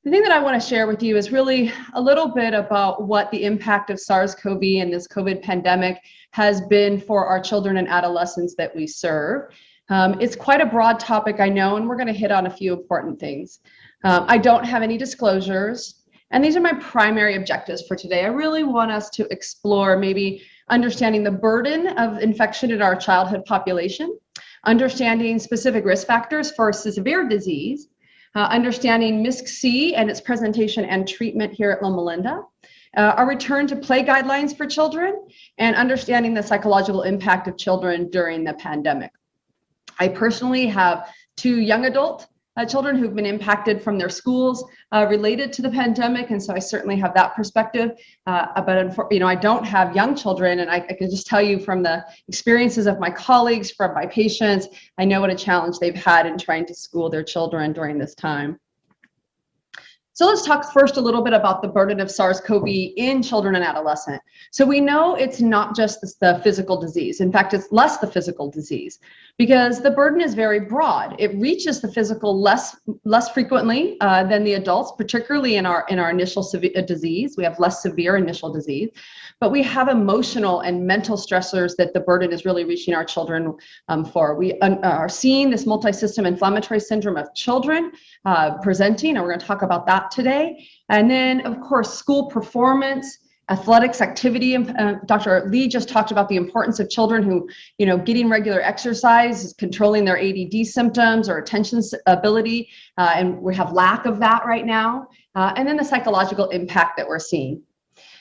The thing that I want to share with you is really a little bit about what the impact of SARS-CoV and this COVID pandemic has been for our children and adolescents that we serve. It's quite a broad topic, I know, and we're going to hit on a few important things. I don't have any disclosures, and these are my primary objectives for today. I really want us to explore maybe understanding the burden of infection in our childhood population, understanding specific risk factors for severe disease, understanding MISC-C and its presentation and treatment here at Loma Linda, a return to play guidelines for children, and understanding the psychological impact of children during the pandemic. I personally have 2 young adult children who've been impacted from their schools related to the pandemic, and so I certainly have that perspective. But I don't have young children, and I can just tell you from the experiences of my colleagues, from my patients, I know what a challenge they've had in trying to school their children during this time. So let's talk first a little bit about the burden of SARS-CoV in children and adolescents. So we know it's not just the physical disease. In fact, it's less the physical disease because the burden is very broad. It reaches the physical less frequently than the adults, particularly in our initial disease. We have less severe initial disease, but we have emotional and mental stressors that the burden is really reaching our children for. We are seeing this multi-system inflammatory syndrome of children presenting, and we're going to talk about that today. And then, of course, school performance, athletics, activity. Dr. Lee just talked about the importance of children who, getting regular exercise, controlling their ADD symptoms or attention ability, and we have lack of that right now. And then the psychological impact that we're seeing.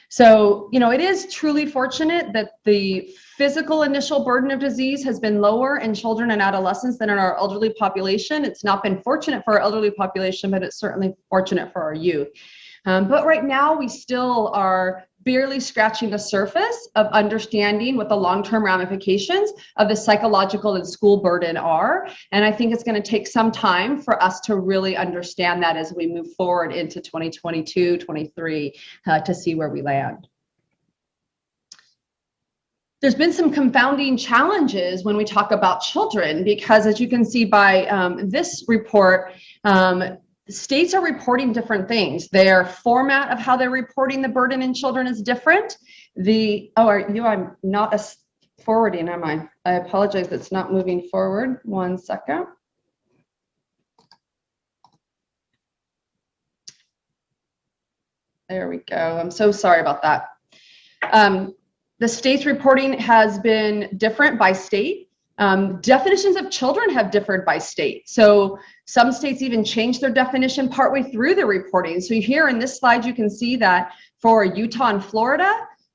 So, it is truly fortunate that the physical initial burden of disease has been lower in children and adolescents than in our elderly population. It's not been fortunate for our elderly population, but it's certainly fortunate for our youth. But right now, we still are barely scratching the surface of understanding what the long-term ramifications of the psychological and school burden are. And I think it's going to take some time for us to really understand that as we move forward into 2022, 23, to see where we land. There's been some confounding challenges when we talk about children, because as you can see by this report, states are reporting different things. Their format of how they're reporting the burden in children is different. I'm not forwarding, am I? I apologize, it's not moving forward. 1 second. There we go. I'm so sorry about that. The state's reporting has been different by state. Definitions of children have differed by state. So some states even changed their definition partway through the reporting. So here in this slide, you can see that for Utah and Florida,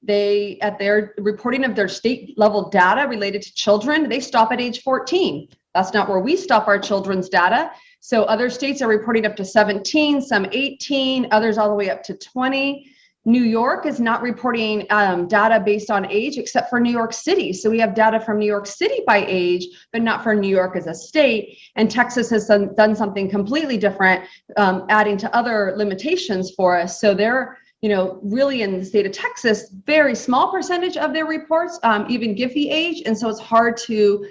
at their reporting of their state level data related to children, they stop at age 14. That's not where we stop our children's data. So other states are reporting up to 17, some 18, others all the way up to 20. New York is not reporting data based on age except for New York City. So we have data from New York City by age, but not for New York as a state. And Texas has done something completely different, adding to other limitations for us. So they're, really in the state of Texas, very small percentage of their reports even give the age. And so it's hard to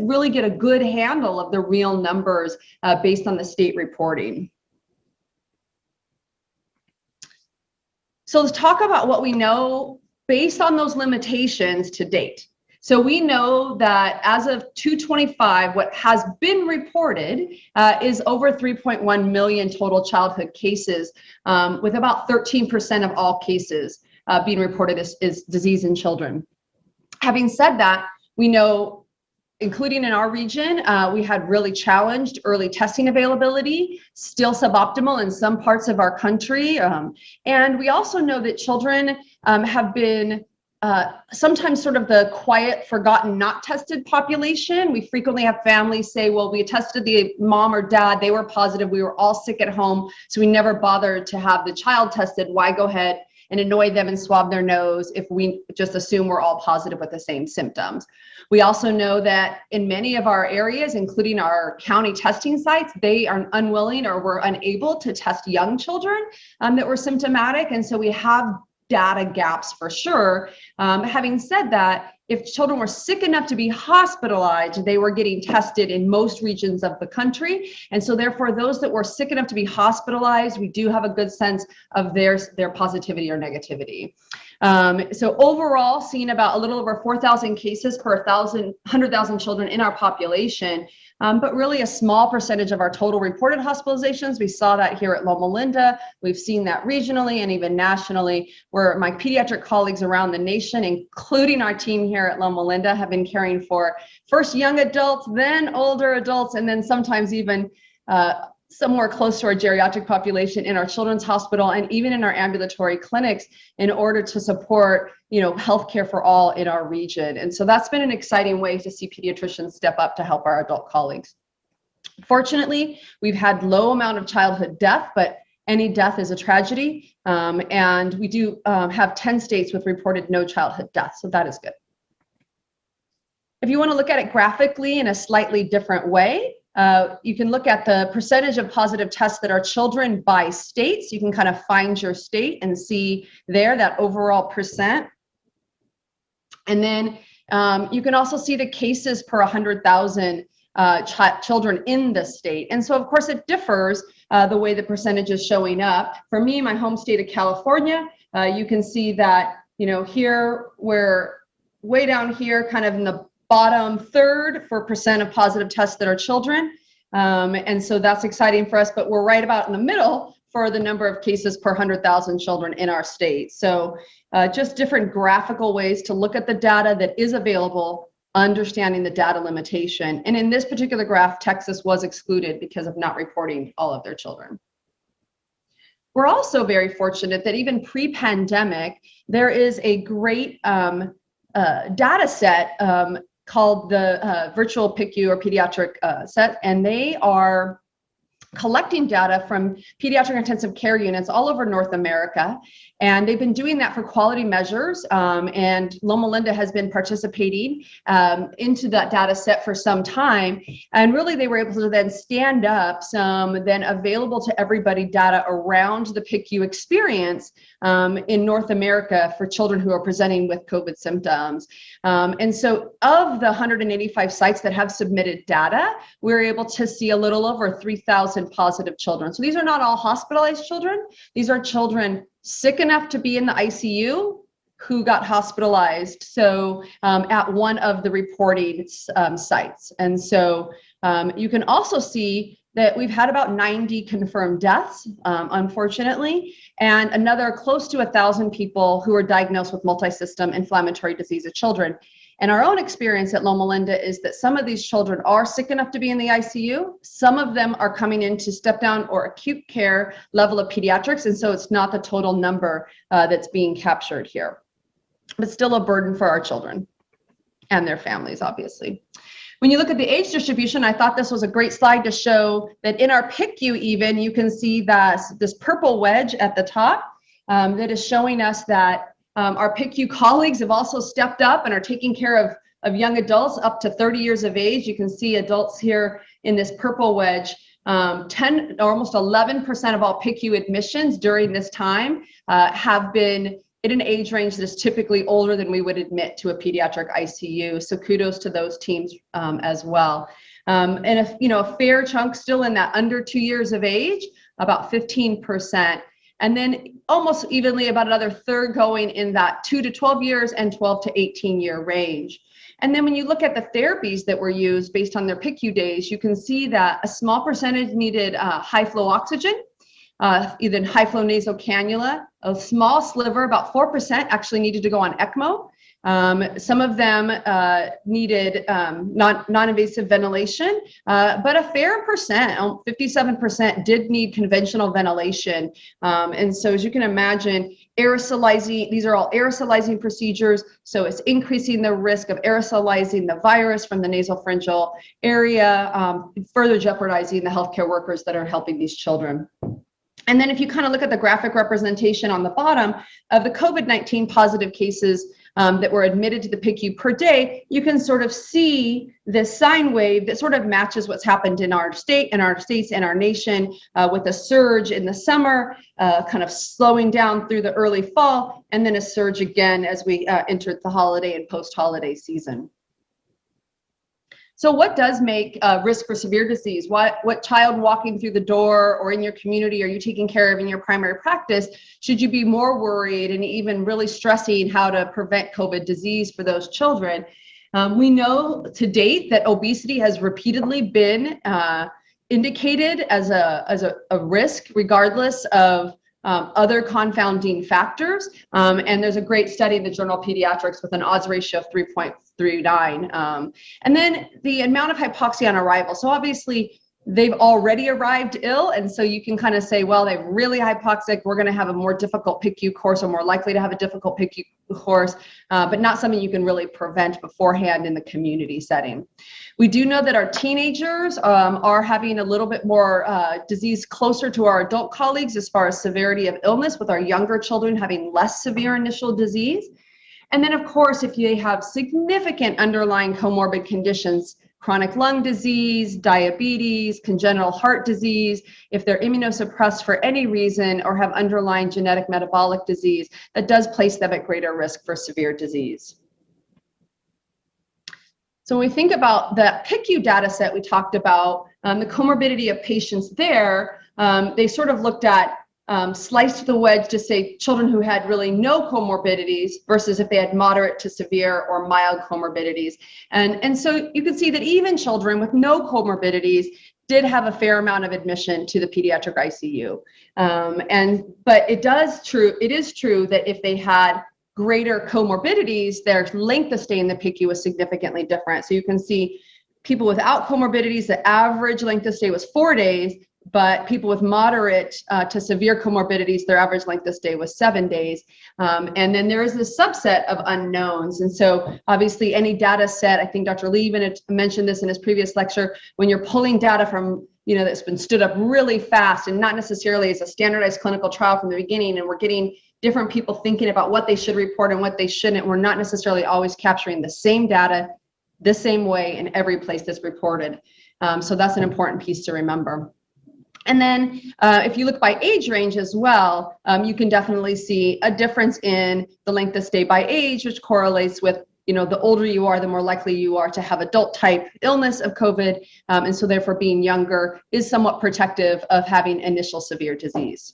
really get a good handle of the real numbers based on the state reporting. So let's talk about what we know based on those limitations to date. So we know that as of 2/25, what has been reported is over 3.1 million total childhood cases, with about 13% of all cases being reported as disease in children. Having said that, we know, including in our region, we had really challenged early testing availability, still suboptimal in some parts of our country. And we also know that children have been sometimes sort of the quiet, forgotten, not tested population. We frequently have families say, well, we tested the mom or dad, they were positive, we were all sick at home, so we never bothered to have the child tested. Why go ahead and annoy them and swab their nose if we just assume we're all positive with the same symptoms? We also know that in many of our areas, including our county testing sites, they are unwilling or were unable to test young children that were symptomatic. And so we have data gaps for sure. Having said that, if children were sick enough to be hospitalized, they were getting tested in most regions of the country. And so therefore, those that were sick enough to be hospitalized, we do have a good sense of their positivity or negativity. So overall, seeing about a little over 4,000 cases per 100,000 children in our population, but really a small percentage of our total reported hospitalizations. We saw that here at Loma Linda. We've seen that regionally and even nationally, where my pediatric colleagues around the nation, including our team here at Loma Linda, have been caring for first young adults, then older adults, and then sometimes even somewhere close to our geriatric population in our children's hospital and even in our ambulatory clinics in order to support, healthcare for all in our region. And so that's been an exciting way to see pediatricians step up to help our adult colleagues. Fortunately, we've had low amount of childhood death, but any death is a tragedy. And we do have 10 states with reported no childhood death, so that is good. If you want to look at it graphically in a slightly different way, you can look at the percentage of positive tests that are children by states. You can kind of find your state and see there that overall percent. And then you can also see the cases per 100,000 children in the state. And so of course it differs the way the percentage is showing up. For me, my home state of California, you can see that, here we're way down here, kind of in the bottom third for percent of positive tests that are children. And so that's exciting for us, but we're right about in the middle for the number of cases per 100,000 children in our state. So just different graphical ways to look at the data that is available, understanding the data limitation. And in this particular graph, Texas was excluded because of not reporting all of their children. We're also very fortunate that even pre-pandemic, there is a great data set called the Virtual PICU or Pediatric set, and they are collecting data from pediatric intensive care units all over North America. And they've been doing that for quality measures. And Loma Linda has been participating into that data set for some time. And really, they were able to then stand up some then available to everybody data around the PICU experience in North America for children who are presenting with COVID symptoms. And so of the 185 sites that have submitted data, we're able to see a little over 3,000 positive children. So these are not all hospitalized children. These are children sick enough to be in the ICU who got hospitalized. So at one of the reporting sites. And so you can also see that we've had about 90 confirmed deaths, unfortunately, and another close to 1,000 people who are diagnosed with multi-system inflammatory disease of children. And our own experience at Loma Linda is that some of these children are sick enough to be in the ICU. Some of them are coming into step down or acute care level of pediatrics. And so it's not the total number that's being captured here, but still a burden for our children and their families, obviously. When you look at the age distribution, I thought this was a great slide to show that in our PICU even, you can see that this purple wedge at the top that is showing us that our PICU colleagues have also stepped up and are taking care of young adults up to 30 years of age. You can see adults here in this purple wedge. 10 or almost 11% of all PICU admissions during this time have been in an age range that's typically older than we would admit to a pediatric ICU. So kudos to those teams as well. And if a fair chunk still in that under 2 years of age, about 15%. And then almost evenly about another third going in that 2 to 12 years and 12 to 18 year range. And then when you look at the therapies that were used based on their PICU days, you can see that a small percentage needed high flow oxygen, either high flow nasal cannula. A small sliver, about 4%, actually needed to go on ECMO. Some of them needed non-invasive ventilation, but a fair percent, 57%, did need conventional ventilation. And so as you can imagine, aerosolizing, these are all aerosolizing procedures, so it's increasing the risk of aerosolizing the virus from the nasopharyngeal area, further jeopardizing the healthcare workers that are helping these children. And then if you kind of look at the graphic representation on the bottom of the COVID-19 positive cases that were admitted to the PICU per day, you can sort of see this sine wave that sort of matches what's happened in our state and our states and our nation, with a surge in the summer, kind of slowing down through the early fall, and then a surge again as we entered the holiday and post-holiday season. So what does make risk for severe disease? What child walking through the door or in your community are you taking care of in your primary practice? Should you be more worried and even really stressing how to prevent COVID disease for those children? We know to date that obesity has repeatedly been indicated as a risk, regardless of other confounding factors. And there's a great study in the journal Pediatrics with an odds ratio of 3.39. And then the amount of hypoxia on arrival. So obviously they've already arrived ill. And so you can kind of say, well, they're really hypoxic. We're going to have a more difficult PICU course, or more likely to have a difficult PICU course, but not something you can really prevent beforehand in the community setting. We do know that our teenagers are having a little bit more disease closer to our adult colleagues as far as severity of illness, with our younger children having less severe initial disease. And then, of course, if they have significant underlying comorbid conditions, chronic lung disease, diabetes, congenital heart disease, if they're immunosuppressed for any reason or have underlying genetic metabolic disease, that does place them at greater risk for severe disease. So when we think about the PICU data set we talked about, the comorbidity of patients there, they sort of looked at sliced the wedge to say children who had really no comorbidities versus if they had moderate to severe or mild comorbidities. And so you can see that even children with no comorbidities did have a fair amount of admission to the pediatric ICU. But it is true that if they had greater comorbidities, their length of stay in the PICU was significantly different. So you can see people without comorbidities, the average length of stay was 4 days, but people with moderate to severe comorbidities, their average length of stay was 7 days. And then there is this subset of unknowns. And so obviously any data set, I think Dr. Lee even mentioned this in his previous lecture, when you're pulling data from, that's been stood up really fast and not necessarily as a standardized clinical trial from the beginning, and we're getting different people thinking about what they should report and what they shouldn't, we're not necessarily always capturing the same data the same way in every place that's reported. So that's an important piece to remember. And then if you look by age range as well, you can definitely see a difference in the length of stay by age, which correlates with, the older you are, the more likely you are to have adult type illness of COVID. And so therefore being younger is somewhat protective of having initial severe disease.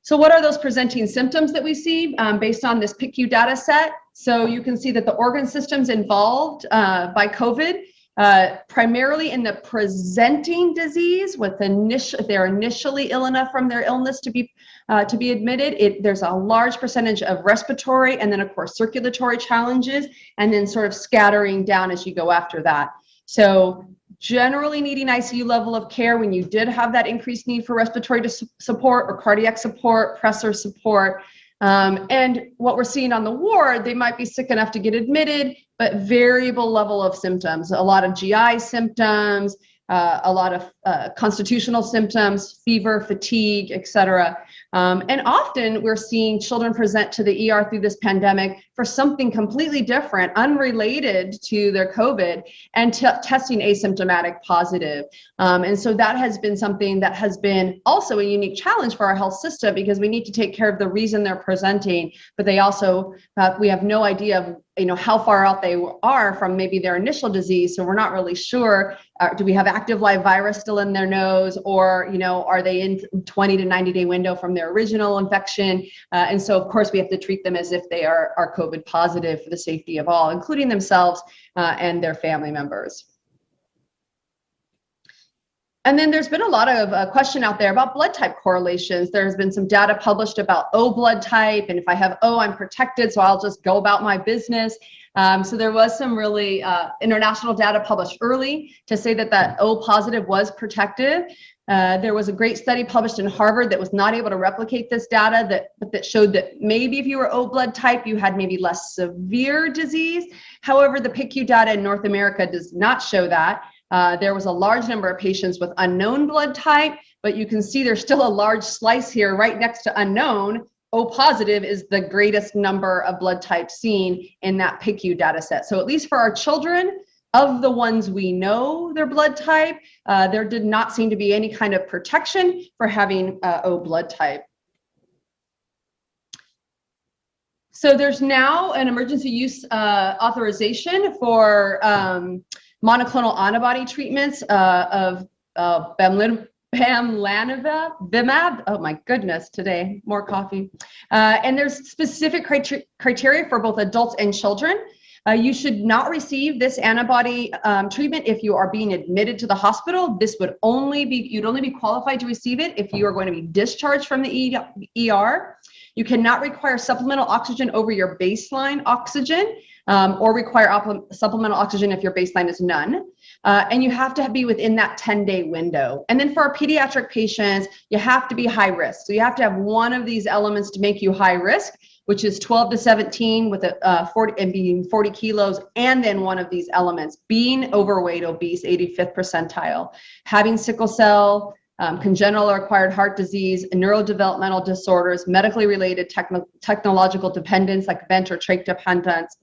So what are those presenting symptoms that we see based on this PICU data set? So you can see that the organ systems involved by COVID, primarily in the presenting disease, with if they're initially ill enough from their illness to be admitted, there's a large percentage of respiratory and then of course circulatory challenges, and then sort of scattering down as you go after that. So generally needing ICU level of care when you did have that increased need for respiratory support or cardiac support, pressor support. And what we're seeing on the ward, they might be sick enough to get admitted, but variable level of symptoms, a lot of GI symptoms, a lot of constitutional symptoms, fever, fatigue, etc. And often we're seeing children present to the ER through this pandemic for something completely different, unrelated to their COVID, and testing asymptomatic positive. And so that has been something that has been also a unique challenge for our health system, because we need to take care of the reason they're presenting, but they also, we have no idea of how far out they are from maybe their initial disease. So we're not really sure, do we have active live virus still in their nose, or are they in 20 to 90 day window from their original infection? And so of course we have to treat them as if they are COVID positive for the safety of all, including themselves and their family members. And then there's been a lot of question out there about blood type correlations. There's been some data published about O blood type, and if I have O, I'm protected, so I'll just go about my business. So there was some really international data published early to say that O positive was protective. There was a great study published in Harvard that was not able to replicate this data, that showed that maybe if you were O blood type, you had maybe less severe disease. However, the PICU data in North America does not show that. There was a large number of patients with unknown blood type, but you can see there's still a large slice here right next to unknown O positive is the greatest number of blood types seen in that PICU data set. So at least for our children, of the ones we know their blood type, there did not seem to be any kind of protection for having O blood type. So there's now an emergency use authorization for monoclonal antibody treatments of bamlanivimab, oh my goodness, today, more coffee. And there's specific criteria for both adults and children. You should not receive this antibody treatment if you are being admitted to the hospital. This would you'd only be qualified to receive it if you are going to be discharged from the ER. You cannot require supplemental oxygen over your baseline oxygen or require supplemental oxygen if your baseline is none. And you have to be within that 10-day window. And then for our pediatric patients, you have to be high risk. So you have to have one of these elements to make you high risk, which is 12 to 17 with a 40 and being 40 kilos, and then one of these elements, being overweight, obese, 85th percentile, having sickle cell, congenital or acquired heart disease, neurodevelopmental disorders, medically related technological dependence like vent or trach dependence,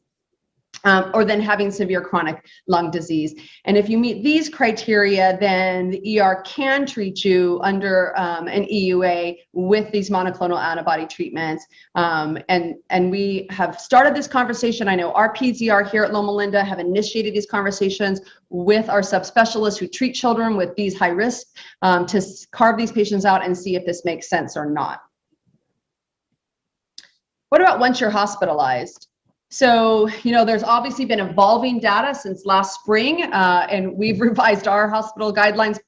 or then having severe chronic lung disease. And if you meet these criteria, then the ER can treat you under an EUA with these monoclonal antibody treatments. And we have started this conversation. I know our PZR here at Loma Linda have initiated these conversations with our subspecialists who treat children with these high risks to carve these patients out and see if this makes sense or not. What about once you're hospitalized? So, there's obviously been evolving data since last spring, and we've revised our hospital guidelines.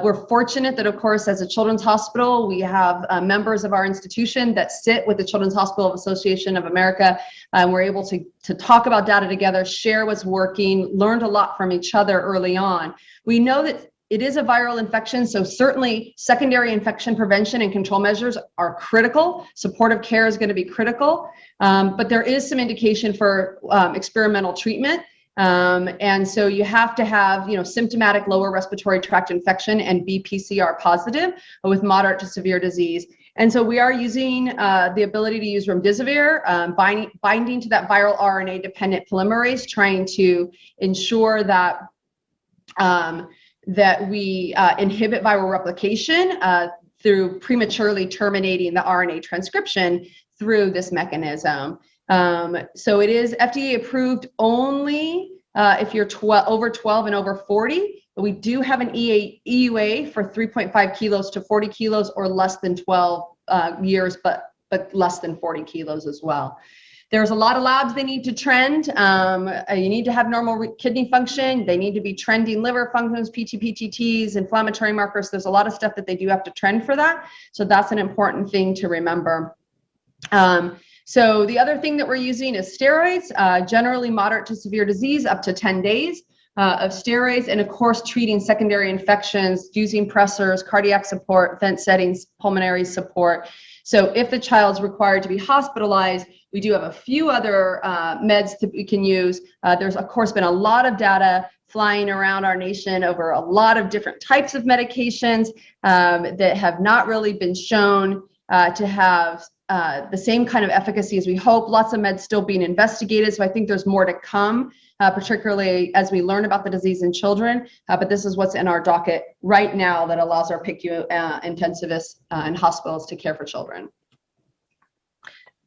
We're fortunate that, of course, as a children's hospital, we have members of our institution that sit with the Children's Hospital Association of America. We're able to talk about data together, share what's working, learned a lot from each other early on. We know that it is a viral infection, so certainly secondary infection prevention and control measures are critical. Supportive care is going to be critical, but there is some indication for experimental treatment. And so you have to have, symptomatic lower respiratory tract infection and be PCR positive with moderate to severe disease. And so we are using the ability to use remdesivir, binding to that viral RNA-dependent polymerase, trying to ensure that we inhibit viral replication through prematurely terminating the RNA transcription through this mechanism. So it is FDA approved only if you're over 12 and over 40, but we do have an EUA for 3.5 kilos to 40 kilos or less than 12 years, but less than 40 kilos as well. There's a lot of labs they need to trend. You need to have normal kidney function. They need to be trending liver functions, PT-PTTs, inflammatory markers. There's a lot of stuff that they do have to trend for that. So that's an important thing to remember. So the other thing that we're using is steroids, generally moderate to severe disease, up to 10 days of steroids, and of course, treating secondary infections, using pressors, cardiac support, vent settings, pulmonary support. So if the child's required to be hospitalized, we do have a few other meds that we can use. There's, of course, been a lot of data flying around our nation over a lot of different types of medications that have not really been shown to have the same kind of efficacy as we hope. Lots of meds still being investigated, so I think there's more to come, particularly as we learn about the disease in children. But this is what's in our docket right now that allows our PICU intensivists and hospitals to care for children.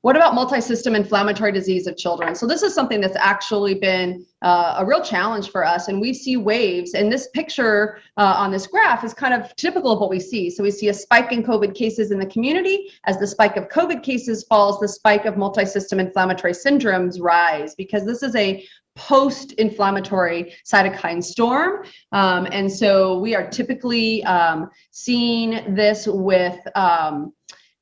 What about multi-system inflammatory disease of children? So this is something that's actually been a real challenge for us, and we see waves. And this picture on this graph is kind of typical of what we see. So we see a spike in COVID cases in the community. As the spike of COVID cases falls, the spike of multi-system inflammatory syndromes rise, because this is a post-inflammatory cytokine storm. And so we are typically seeing this with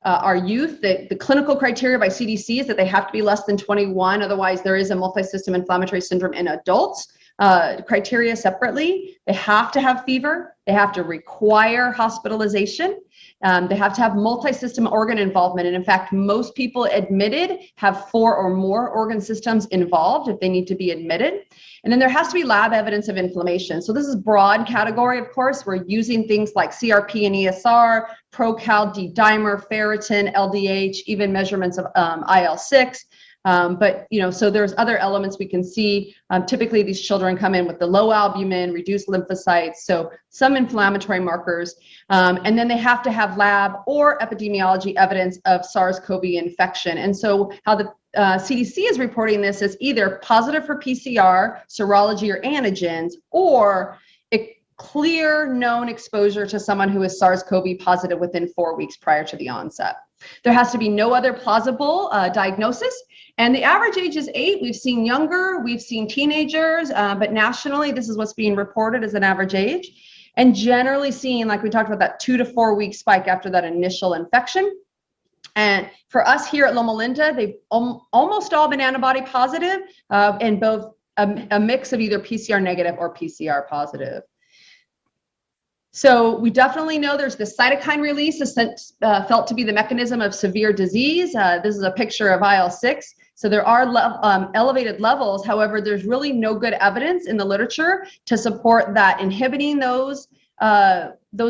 our youth. The clinical criteria by CDC is that they have to be less than 21. Otherwise, there is a multi-system inflammatory syndrome in adults. criteria separately. They have to have fever. They have to require hospitalization. They have to have multi-system organ involvement. And in fact, most people admitted have 4 or more organ systems involved if they need to be admitted. And then there has to be lab evidence of inflammation. So this is broad category, of course. We're using things like CRP and ESR, procal, D-dimer, ferritin, LDH, even measurements of IL-6. But, so there's other elements we can see. Typically, these children come in with the low albumin, reduced lymphocytes, so some inflammatory markers. And then they have to have lab or epidemiology evidence of SARS-CoV infection. And so how the CDC is reporting this as either positive for PCR, serology, or antigens, or a clear known exposure to someone who is SARS-CoV positive within 4 weeks prior to the onset. There has to be no other plausible diagnosis. And the average age is 8. We've seen younger, we've seen teenagers, but nationally, this is what's being reported as an average age. And generally seeing, like we talked about, that 2 to 4 week spike after that initial infection. And for us here at Loma Linda, they've almost all been antibody positive, and both a mix of either PCR negative or PCR positive. So we definitely know there's this cytokine release felt to be the mechanism of severe disease. This is a picture of IL-6. So there are elevated levels. However, there's really no good evidence in the literature to support that inhibiting those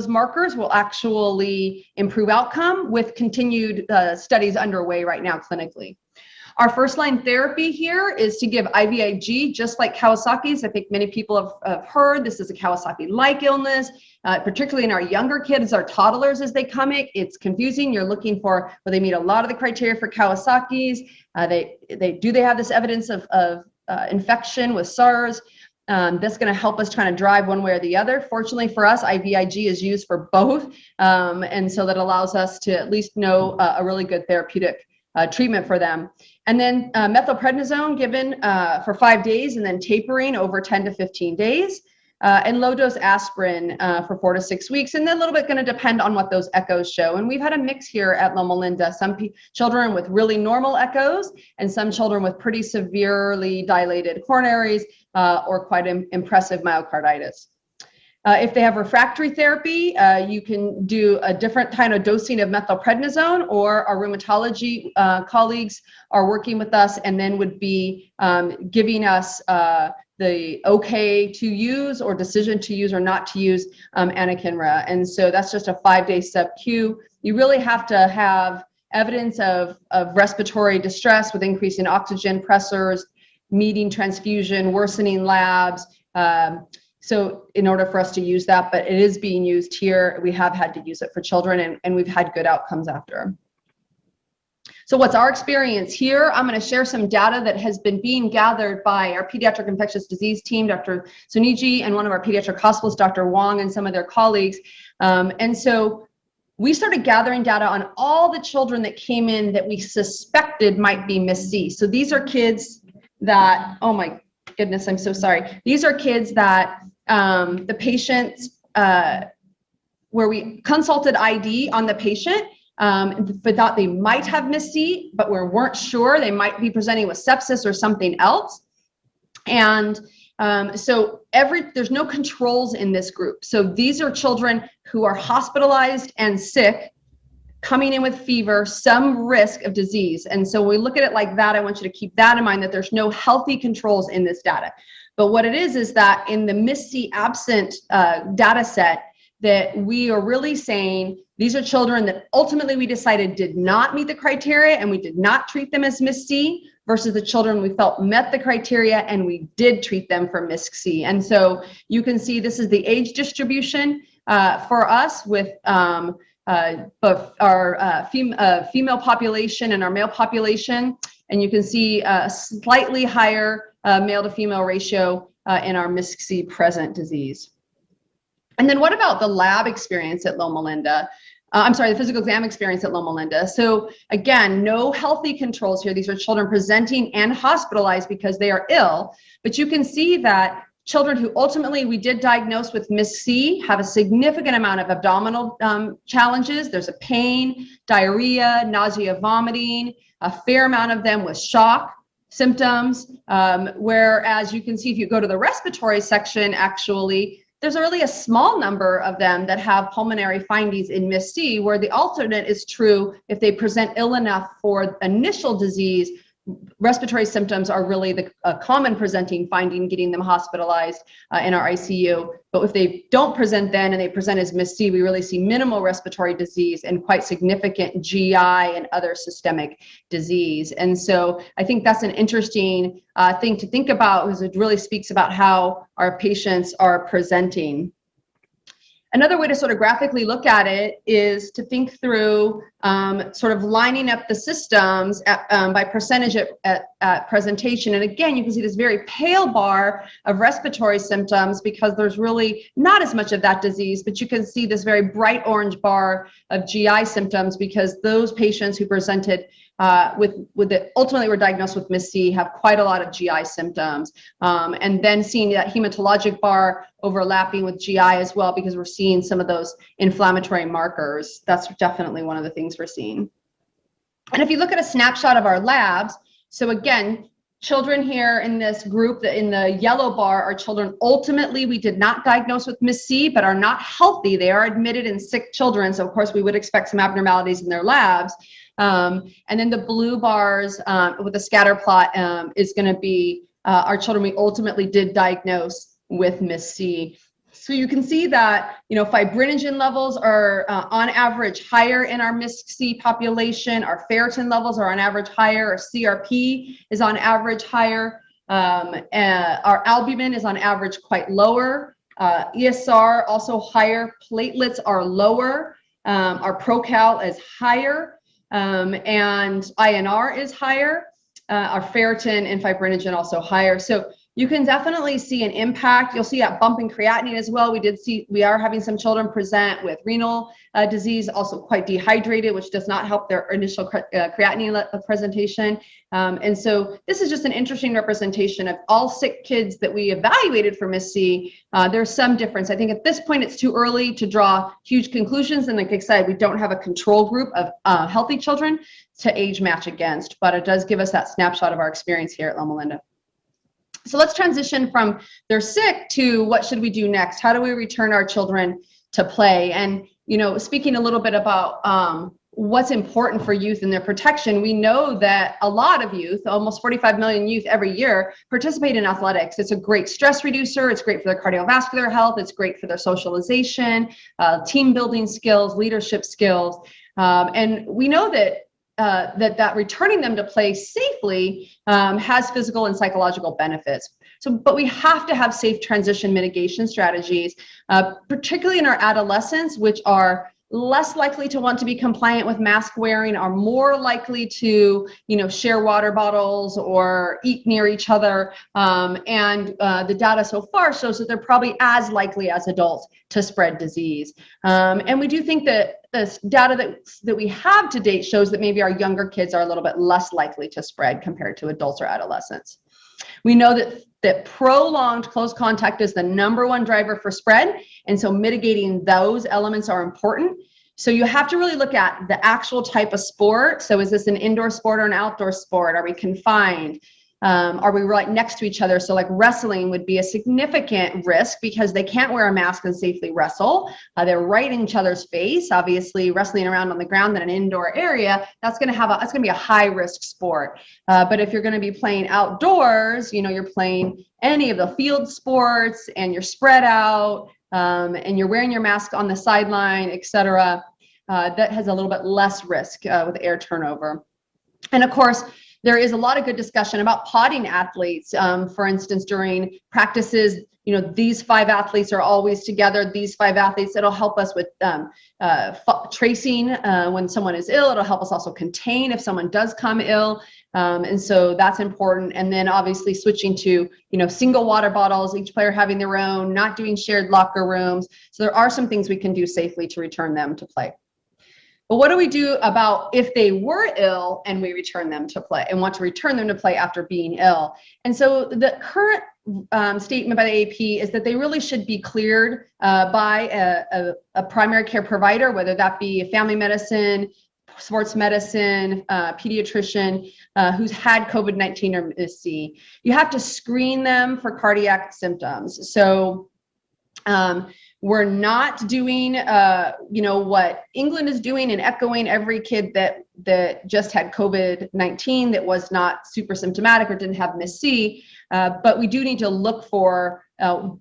markers will actually improve outcome, with continued studies underway right now clinically. Our first line therapy here is to give IVIG, just like Kawasaki's. I think many people have heard this is a Kawasaki-like illness, particularly in our younger kids, our toddlers as they come in. It's confusing. You're looking for, well, they meet a lot of the criteria for Kawasaki's. They have this evidence of infection with SARS. That's going to help us trying to drive one way or the other. Fortunately for us, IVIG is used for both. And so that allows us to at least know a really good therapeutic treatment for them. And then methylprednisone given for 5 days and then tapering over 10 to 15 days. And low dose aspirin for 4 to 6 weeks. And then a little bit going to depend on what those echoes show. And we've had a mix here at Loma Linda, some children with really normal echoes and some children with pretty severely dilated coronaries or quite impressive myocarditis. If they have refractory therapy, you can do a different kind of dosing of methylprednisone, or our rheumatology colleagues are working with us and then would be giving us the okay to use or decision to use or not to use anakinra. And so that's just a 5-day sub-Q. You really have to have evidence of respiratory distress with increasing oxygen pressures, meeting transfusion, worsening labs. So in order for us to use that, but it is being used here. We have had to use it for children, and we've had good outcomes after. So what's our experience here? I'm going to share some data that has been being gathered by our pediatric infectious disease team, Dr. Suniji, and one of our pediatric hospitals, Dr. Wong, and some of their colleagues. And so we started gathering data on all the children that came in that we suspected might be Miss-C. So these are kids that, oh my goodness, I'm so sorry. These are kids that the patients, where we consulted ID on the patient, but thought they might have Miss-C, but we weren't sure. They might be presenting with sepsis or something else. And so there's no controls in this group. So these are children who are hospitalized and sick, coming in with fever, some risk of disease. And so when we look at it like that, I want you to keep that in mind, that there's no healthy controls in this data. But what it is that in the Miss-C absent data set, that we are really saying these are children that ultimately we decided did not meet the criteria and we did not treat them as Miss-C, versus the children we felt met the criteria and we did treat them for Miss-C. And so you can see this is the age distribution for us with both our female population and our male population. And you can see a slightly higher male to female ratio in our Miss-C present disease. And then what about the lab experience at Loma Linda? The physical exam experience at Loma Linda. So again, no healthy controls here. These are children presenting and hospitalized because they are ill. But you can see that children who ultimately we did diagnose with Miss-C have a significant amount of abdominal challenges. There's a pain, diarrhea, nausea, vomiting, a fair amount of them with shock. symptoms, whereas you can see if you go to the respiratory section, actually, there's really a small number of them that have pulmonary findings in MIS-C, where the alternate is true if they present ill enough for initial disease. Respiratory symptoms are really the common presenting finding, getting them hospitalized in our ICU. But if they don't present then and they present as MIS-C, we really see minimal respiratory disease and quite significant GI and other systemic disease. And so I think that's an interesting thing to think about, because it really speaks about how our patients are presenting. Another way to sort of graphically look at it is to think through sort of lining up the systems by percentage at presentation. And again, you can see this very pale bar of respiratory symptoms because there's really not as much of that disease, but you can see this very bright orange bar of GI symptoms because those patients who presented ultimately were diagnosed with MIS-C have quite a lot of GI symptoms. And then seeing that hematologic bar overlapping with GI as well, because we're seeing some of those inflammatory markers. That's definitely one of the things we're seeing. And if you look at a snapshot of our labs, so again, children here in this group, in the yellow bar, are children ultimately we did not diagnose with MIS-C, but are not healthy. They are admitted in sick children. So of course we would expect some abnormalities in their labs. And then the blue bars with the scatter plot is going to be our children we ultimately did diagnose with MIS-C. So you can see that, fibrinogen levels are on average higher in our MIS-C population. Our ferritin levels are on average higher. Our CRP is on average higher. Our albumin is on average quite lower. ESR also higher. Platelets are lower. Our procal is higher. And INR is higher. Our ferritin and fibrinogen also higher. So you can definitely see an impact. You'll see that bump in creatinine as well. We are having some children present with renal disease, also quite dehydrated, which does not help their initial creatinine presentation. And so this is just an interesting representation of all sick kids that we evaluated for MIS-C. There's some difference. I think at this point it's too early to draw huge conclusions. And like I said, we don't have a control group of healthy children to age match against, but it does give us that snapshot of our experience here at Loma Linda. So let's transition from they're sick to what should we do next? How do we return our children to play? And, speaking a little bit about what's important for youth and their protection, we know that a lot of youth, almost 45 million youth every year, participate in athletics. It's a great stress reducer. It's great for their cardiovascular health. It's great for their socialization, team building skills, leadership skills. And we know that that returning them to play safely has physical and psychological benefits. But we have to have safe transition mitigation strategies, particularly in our adolescents, which are less likely to want to be compliant with mask wearing, are more likely to, share water bottles or eat near each other. And the data so far shows that they're probably as likely as adults to spread disease. And we do think that the data that we have to date shows that maybe our younger kids are a little bit less likely to spread compared to adults or adolescents. We know that prolonged close contact is the #1 driver for spread, and so mitigating those elements are important. So you have to really look at the actual type of sport. So is this an indoor sport or an outdoor sport? Are we confined? Are we right next to each other? So like wrestling would be a significant risk because they can't wear a mask and safely wrestle. They're right in each other's face. Obviously, wrestling around on the ground in an indoor area, that's going to be a high risk sport. But if you're going to be playing outdoors, you're playing any of the field sports and you're spread out and you're wearing your mask on the sideline, etc. That has a little bit less risk with air turnover. And of course, there is a lot of good discussion about podding athletes. For instance, during practices, these 5 athletes are always together. These 5 athletes, it'll help us with tracing when someone is ill. It'll help us also contain if someone does come ill. And so that's important. And then obviously switching to, single water bottles, each player having their own, not doing shared locker rooms. So there are some things we can do safely to return them to play. But what do we do about if they were ill and we return them to play and want to return them to play after being ill? And so the current statement by the AP is that they really should be cleared by a primary care provider, whether that be a family medicine, sports medicine, pediatrician who's had COVID-19 or MIS-C. You have to screen them for cardiac symptoms. So we're not doing, what England is doing and echoing every kid that just had COVID-19 that was not super symptomatic or didn't have MIS-C. But we do need to look for,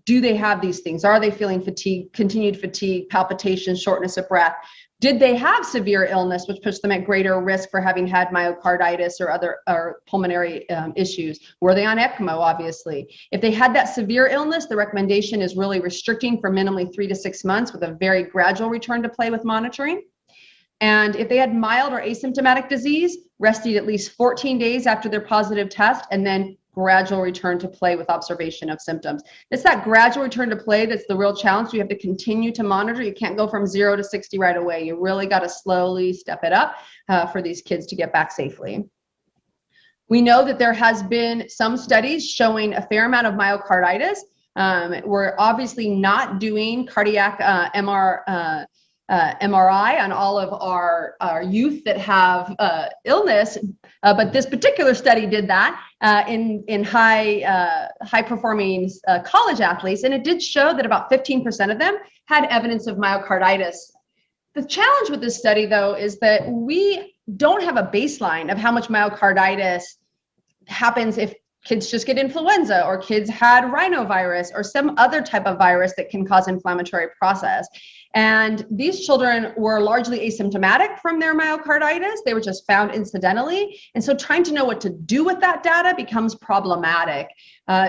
do they have these things? Are they feeling fatigue, continued fatigue, palpitations, shortness of breath? Did they have severe illness, which puts them at greater risk for having had myocarditis or other pulmonary issues? Were they on ECMO, obviously? If they had that severe illness, the recommendation is really restricting for minimally 3 to 6 months with a very gradual return to play with monitoring. And if they had mild or asymptomatic disease, resting at least 14 days after their positive test, and then gradual return to play with observation of symptoms. It's that gradual return to play that's the real challenge. You have to continue to monitor. You can't go from 0 to 60 right away. You really got to slowly step it up for these kids to get back safely. We know that there has been some studies showing a fair amount of myocarditis. We're obviously not doing cardiac MRI on all of our youth that have illness, but this particular study did that in high performing college athletes, and it did show that about 15% of them had evidence of myocarditis. The challenge with this study, though, is that we don't have a baseline of how much myocarditis happens if kids just get influenza or kids had rhinovirus or some other type of virus that can cause inflammatory process. And these children were largely asymptomatic from their myocarditis. They were just found incidentally. And so trying to know what to do with that data becomes problematic.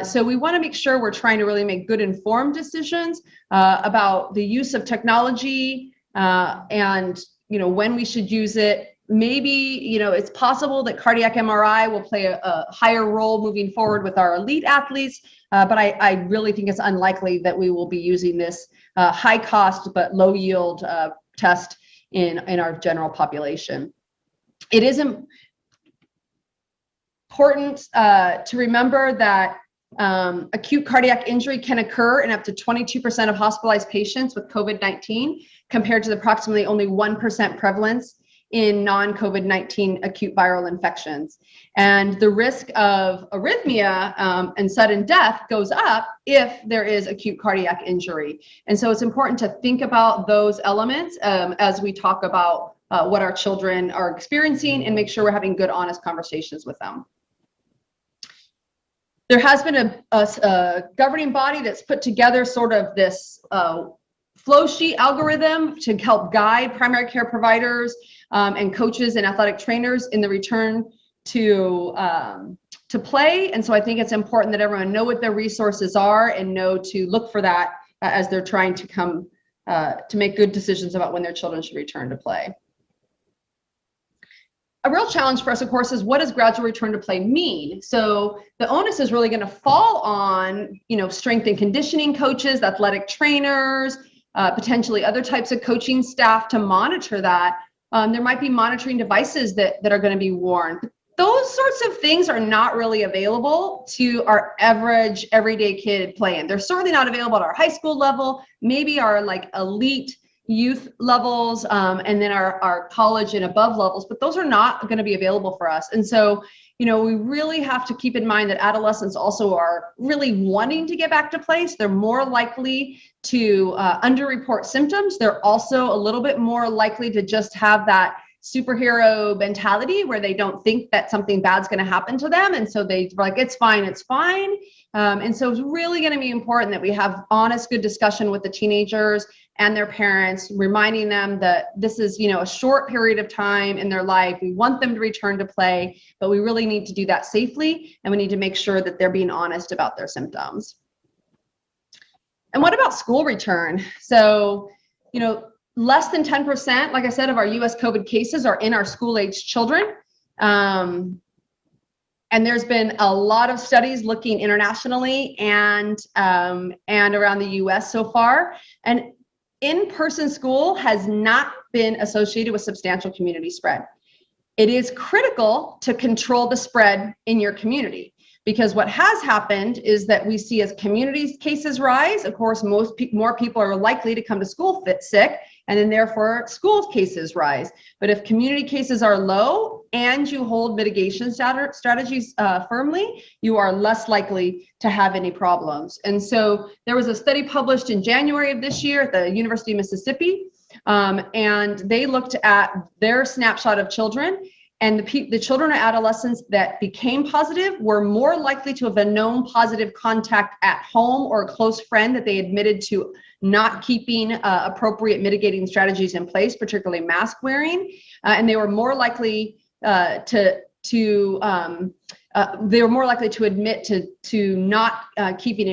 So we want to make sure we're trying to really make good informed decisions about the use of technology and when we should use it. Maybe, it's possible that cardiac MRI will play a higher role moving forward with our elite athletes, but I really think it's unlikely that we will be using this high cost but low yield test in our general population. It is important to remember that acute cardiac injury can occur in up to 22% of hospitalized patients with COVID-19, compared to the approximately only 1% prevalence in non-COVID-19 acute viral infections. And the risk of arrhythmia and sudden death goes up if there is acute cardiac injury. And so it's important to think about those elements as we talk about what our children are experiencing and make sure we're having good, honest conversations with them. There has been a governing body that's put together sort of this flow sheet algorithm to help guide primary care providers and coaches and athletic trainers in the return to play. And so I think it's important that everyone know what their resources are and know to look for that as they're trying to come to make good decisions about when their children should return to play. A real challenge for us, of course, is what does gradual return to play mean? So the onus is really going to fall on, strength and conditioning coaches, athletic trainers, potentially other types of coaching staff to monitor that. There might be monitoring devices that are going to be worn. Those sorts of things are not really available to our average everyday kid playing. They're certainly not available at our high school level, maybe our elite youth levels, and then our college and above levels, but those are not going to be available for us. And so, we really have to keep in mind that adolescents also are really wanting to get back to play. So they're more likely to underreport symptoms. They're also a little bit more likely to just have that superhero mentality where they don't think that something bad's going to happen to them. And so they're like, it's fine, it's fine. And so it's really going to be important that we have honest, good discussion with the teenagers and their parents, reminding them that this is, a short period of time in their life. We want them to return to play, but we really need to do that safely. And we need to make sure that they're being honest about their symptoms. And what about school return? So, less than 10%, like I said, of our US COVID cases are in our school-age children. And there's been a lot of studies looking internationally and around the US so far. And in-person school has not been associated with substantial community spread. It is critical to control the spread in your community, Because what has happened is that we see as community cases rise, of course, more people are likely to come to school sick, and then therefore school cases rise. But if community cases are low and you hold mitigation strategies firmly, you are less likely to have any problems. And so there was a study published in January of this year at the University of Mississippi, and they looked at their snapshot of children. And the children or adolescents that became positive were more likely to have a known positive contact at home or a close friend that they admitted to not keeping appropriate mitigating strategies in place, particularly mask wearing, and they were more likely to admit to not keeping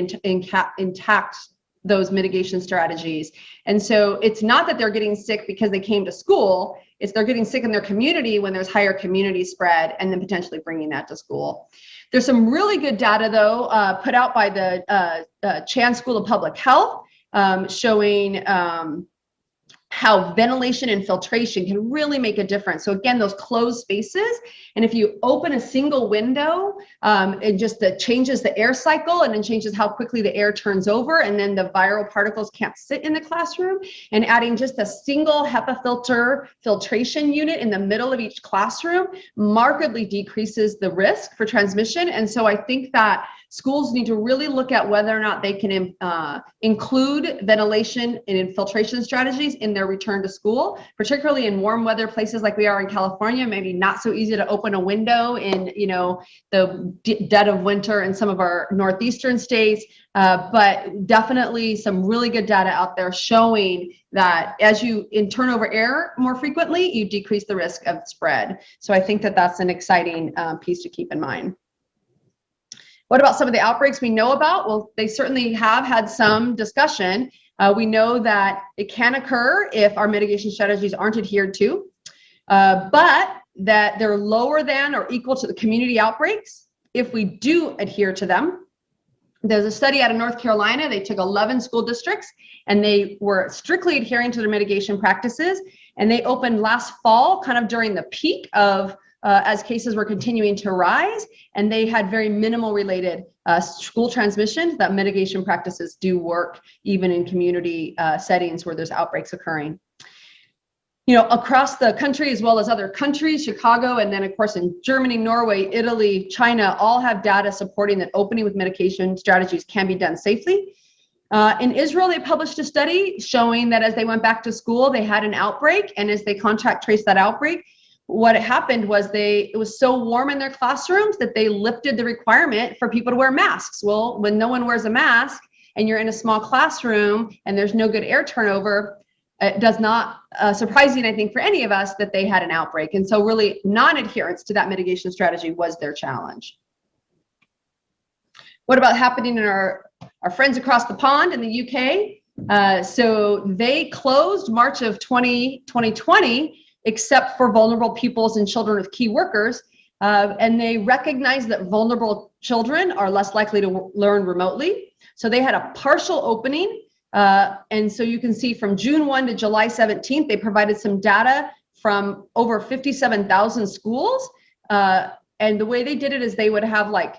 intact those mitigation strategies. And so it's not that they're getting sick because they came to school, it's they're getting sick in their community when there's higher community spread and then potentially bringing that to school. There's some really good data though, put out by the Chan School of Public Health, showing how ventilation and filtration can really make a difference. So again, those closed spaces, and if you open a single window, it just changes the air cycle and then changes how quickly the air turns over, and then the viral particles can't sit in the classroom. And adding just a single HEPA filtration unit in the middle of each classroom markedly decreases the risk for transmission. And so I think that schools need to really look at whether or not they can include ventilation and infiltration strategies in their return to school, particularly in warm weather places like we are in California. Maybe not so easy to open a window in, the dead of winter in some of our northeastern states, but definitely some really good data out there showing that as you turn over air more frequently, you decrease the risk of spread. So I think that that's an exciting piece to keep in mind. What about some of the outbreaks we know about? Well, they certainly have had some discussion. We know that it can occur if our mitigation strategies aren't adhered to, but that they're lower than or equal to the community outbreaks if we do adhere to them. There's a study out of North Carolina. They took 11 school districts and they were strictly adhering to their mitigation practices. And they opened last fall, kind of during the peak of as cases were continuing to rise, and they had very minimal related school transmission. That mitigation practices do work even in community settings where there's outbreaks occurring. Across the country as well as other countries, Chicago, and then of course in Germany, Norway, Italy, China, all have data supporting that opening with mitigation strategies can be done safely. In Israel, they published a study showing that as they went back to school, they had an outbreak, and as they contact traced that outbreak, what happened was it was so warm in their classrooms that they lifted the requirement for people to wear masks. Well, when no one wears a mask and you're in a small classroom and there's no good air turnover, it does not surprising, I think, for any of us that they had an outbreak. And so really non-adherence to that mitigation strategy was their challenge. What about happening in our friends across the pond in the UK? So they closed March of 2020, except for vulnerable pupils and children with key workers. And they recognize that vulnerable children are less likely to learn remotely. So they had a partial opening. And so you can see from June 1 to July 17th, they provided some data from over 57,000 schools. And the way they did it is they would have like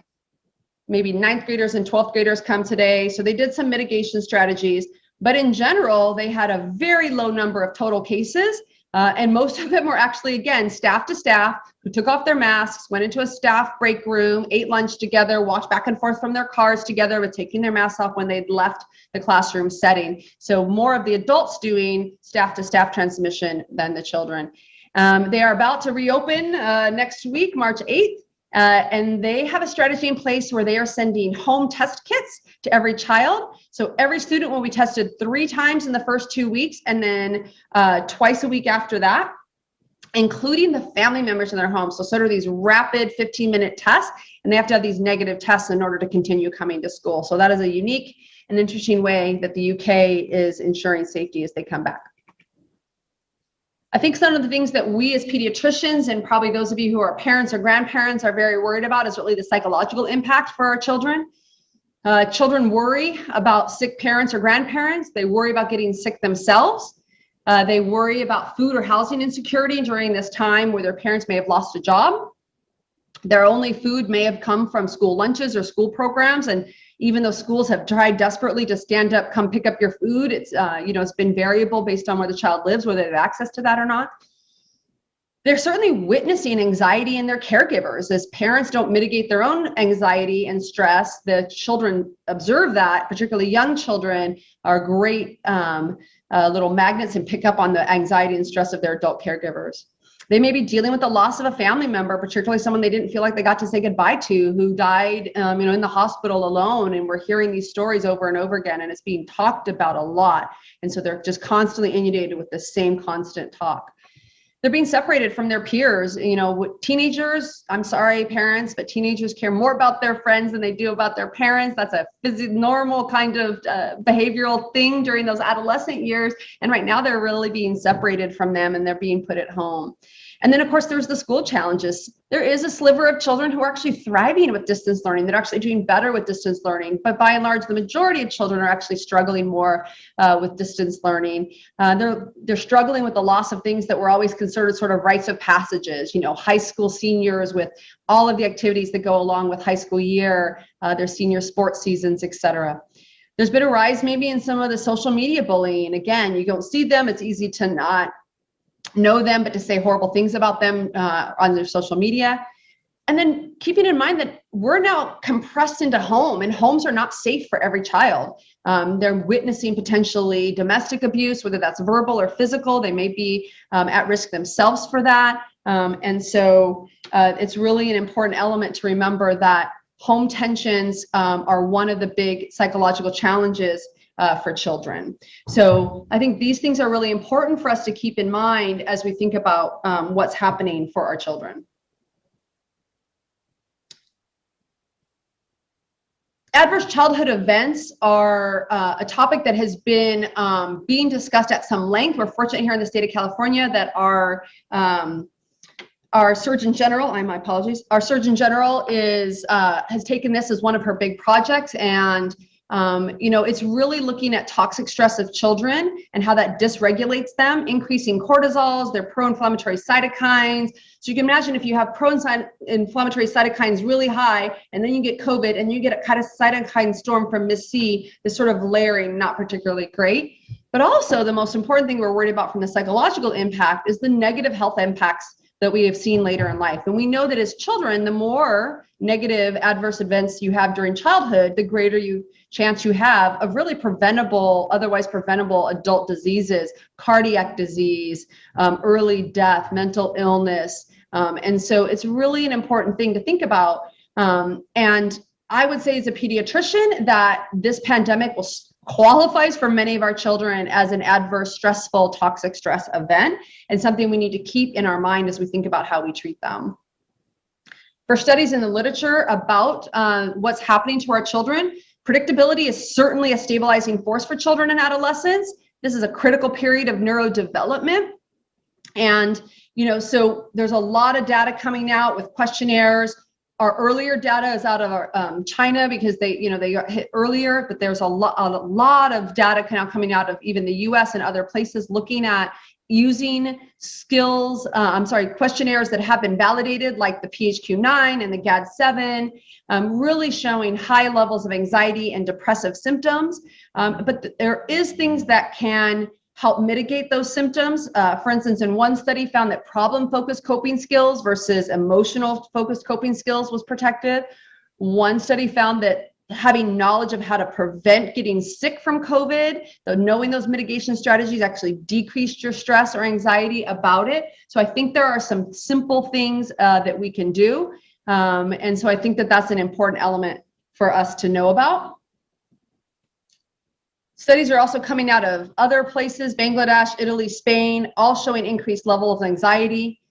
maybe 9th graders and 12th graders come today. So they did some mitigation strategies, but in general, they had a very low number of total cases. And most of them were actually, again, staff to staff who took off their masks, went into a staff break room, ate lunch together, walked back and forth from their cars together with taking their masks off when they'd left the classroom setting. So more of the adults doing staff to staff transmission than the children. They are about to reopen next week, March 8th. And they have a strategy in place where they are sending home test kits to every child. So every student will be tested 3 times in the first 2 weeks and then twice a week after that, including the family members in their home. So sort of these rapid 15-minute tests, and they have to have these negative tests in order to continue coming to school. So that is a unique and interesting way that the UK is ensuring safety as they come back. I think some of the things that we as pediatricians, and probably those of you who are parents or grandparents, are very worried about is really the psychological impact for our children. Children worry about sick parents or grandparents. They worry about getting sick themselves. They worry about food or housing insecurity during this time where their parents may have lost a job. Their only food may have come from school lunches or school programs. And even though schools have tried desperately to stand up, come pick up your food, it's, it's been variable based on where the child lives, whether they have access to that or not. They're certainly witnessing anxiety in their caregivers. As parents don't mitigate their own anxiety and stress, the children observe that, particularly young children are great little magnets and pick up on the anxiety and stress of their adult caregivers. They may be dealing with the loss of a family member, particularly someone they didn't feel like they got to say goodbye to, who died in the hospital alone. And we're hearing these stories over and over again, and it's being talked about a lot. And so they're just constantly inundated with the same constant talk. They're being separated from their peers. Teenagers, I'm sorry, parents, but teenagers care more about their friends than they do about their parents. That's a normal kind of behavioral thing during those adolescent years. And right now they're really being separated from them, and they're being put at home. And then, of course, there's the school challenges. There is a sliver of children who are actually thriving with distance learning. They're actually doing better with distance learning. But by and large, the majority of children are actually struggling more with distance learning. They're struggling with the loss of things that were always considered sort of rites of passages. High school seniors with all of the activities that go along with high school year, their senior sports seasons, et cetera. There's been a rise maybe in some of the social media bullying. Again, you don't see them. It's easy to not know them, but to say horrible things about them on their social media. And then keeping in mind that we're now compressed into home, and homes are not safe for every child. They're witnessing potentially domestic abuse, whether that's verbal or physical. They may be at risk themselves for that. And so it's really an important element to remember that home tensions are one of the big psychological challenges for children. So I think these things are really important for us to keep in mind as we think about what's happening for our children. Adverse childhood events are a topic that has been being discussed at some length. We're fortunate here in the state of California that our Surgeon General, our Surgeon General has taken this as one of her big projects, and it's really looking at toxic stress of children and how that dysregulates them, increasing cortisols, their pro-inflammatory cytokines. So you can imagine if you have pro-inflammatory cytokines really high, and then you get COVID and you get a kind of cytokine storm from Miss C, this sort of layering, not particularly great. But also the most important thing we're worried about from the psychological impact is the negative health impacts that we have seen later in life. And we know that as children, the more negative adverse events you have during childhood, the greater chance you have of really otherwise preventable adult diseases, cardiac disease, early death, mental illness. And so it's really an important thing to think about. And I would say as a pediatrician that this pandemic qualifies for many of our children as an adverse, stressful, toxic stress event, and something we need to keep in our mind as we think about how we treat them. For studies in the literature about what's happening to our children, predictability is certainly a stabilizing force for children and adolescents. This is a critical period of neurodevelopment. And, so there's a lot of data coming out with questionnaires. Our earlier data is out of China because they got hit earlier, but there's a lot of data now coming out of even the US and other places looking at using questionnaires that have been validated, like the PHQ-9 and the GAD-7, really showing high levels of anxiety and depressive symptoms. But there is things that can help mitigate those symptoms. For instance, in one study found that problem-focused coping skills versus emotional-focused coping skills was protective. One study found that having knowledge of how to prevent getting sick from COVID, knowing those mitigation strategies actually decreased your stress or anxiety about it. So I think there are some simple things that we can do. And so I think that that's an important element for us to know about. Studies are also coming out of other places, Bangladesh, Italy, Spain, all showing increased levels of anxiety.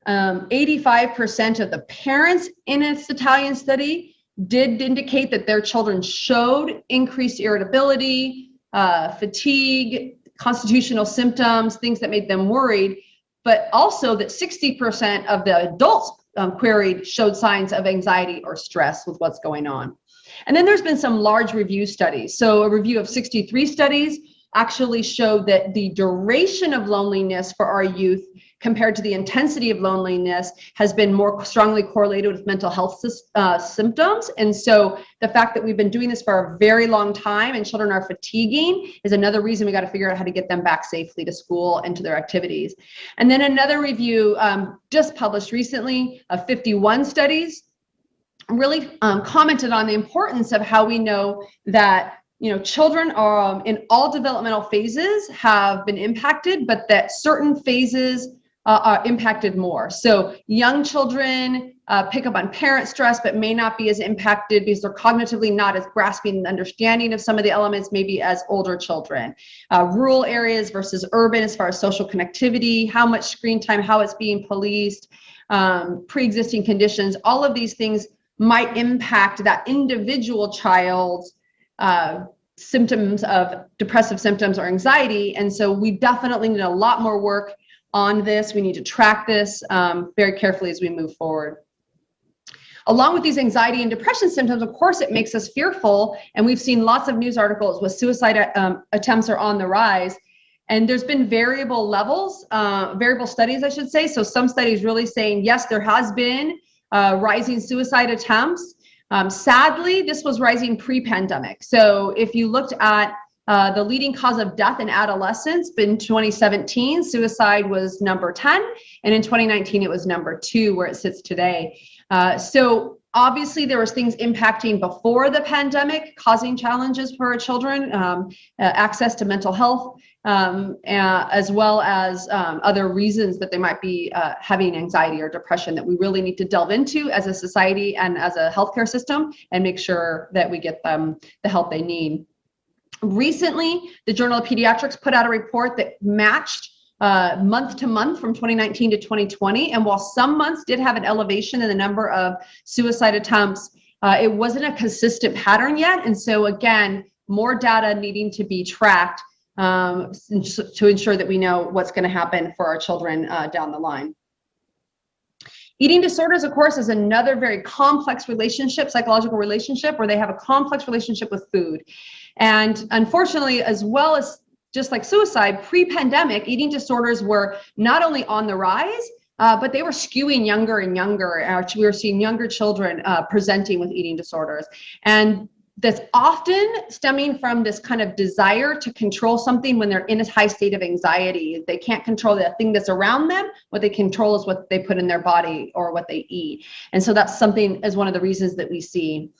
85% of the parents in this Italian study did indicate that their children showed increased irritability, fatigue, constitutional symptoms, things that made them worried, but also that 60% of the adults queried showed signs of anxiety or stress with what's going on. And then there's been some large review studies. So a review of 63 studies actually showed that the duration of loneliness for our youth compared to the intensity of loneliness has been more strongly correlated with mental health symptoms. And so the fact that we've been doing this for a very long time and children are fatiguing is another reason we got to figure out how to get them back safely to school and to their activities. And then another review just published recently of 51 studies really commented on the importance of how we know that children are in all developmental phases have been impacted, but that certain phases are impacted more. So young children pick up on parent stress, but may not be as impacted because they're cognitively not as grasping and understanding of some of the elements, maybe as older children. Rural areas versus urban as far as social connectivity, how much screen time, how it's being policed, pre-existing conditions, all of these things might impact that individual child's symptoms of depressive symptoms or anxiety. And so we definitely need a lot more work on this. We need to track this very carefully as we move forward. Along with these anxiety and depression symptoms, of course, it makes us fearful. And we've seen lots of news articles with suicide attempts are on the rise. And there's been variable levels, variable studies, I should say. So some studies really saying, yes, there has been rising suicide attempts. Sadly, this was rising pre-pandemic. So if you looked at the leading cause of death in adolescents in 2017, suicide was number 10. And in 2019, it was number 2, where it sits today. So obviously, there was things impacting before the pandemic, causing challenges for our children, access to mental health, as well as other reasons that they might be having anxiety or depression that we really need to delve into as a society and as a healthcare system and make sure that we get them the help they need. Recently, the Journal of Pediatrics put out a report that matched month to month from 2019 to 2020. And while some months did have an elevation in the number of suicide attempts, it wasn't a consistent pattern yet. And so again, more data needing to be tracked to ensure that we know what's going to happen for our children down the line. Eating disorders, of course, is another very complex relationship, psychological relationship, where they have a complex relationship with food. And unfortunately, as well as just like suicide, pre-pandemic, eating disorders were not only on the rise, but they were skewing younger and younger. We were seeing younger children presenting with eating disorders. And that's often stemming from this kind of desire to control something when they're in a high state of anxiety. They can't control the thing that's around them. What they control is what they put in their body or what they eat. And so that's something as one of the reasons that we see.